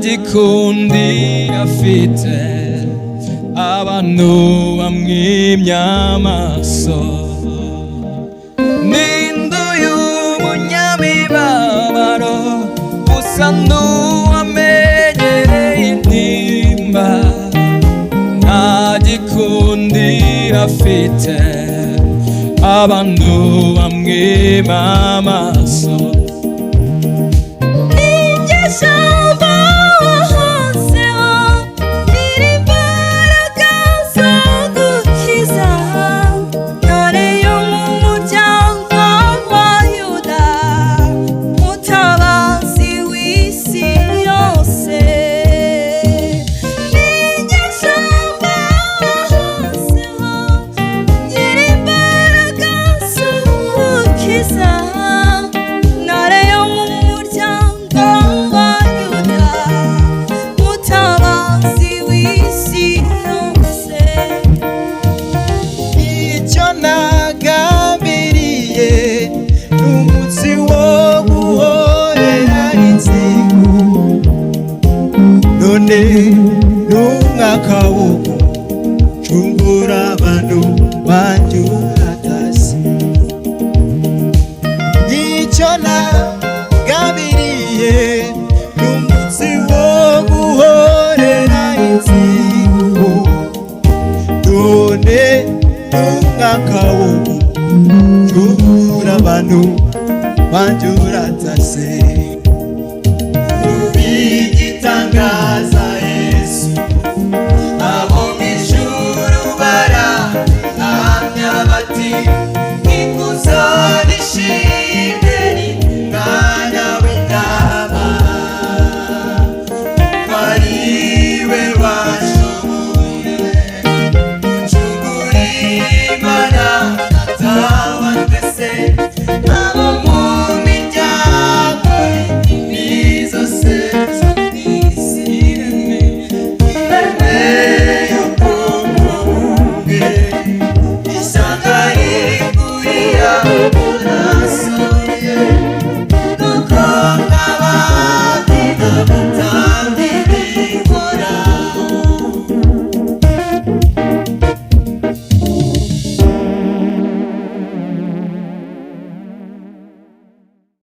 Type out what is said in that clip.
gikundi afite abantu bamwimye amaso. Ninde uyu munyamibabaro usa n'uwamenyereye intimba? Nta gikundi afite abantu bamwima amaso. N'umwaka wo gucungura abantu banje uratashye. Icyo nagambiriye n'umunsi wo guhorera inzigo, none n'umwaka wo gucungura abantu banje uratashye. Igitangaza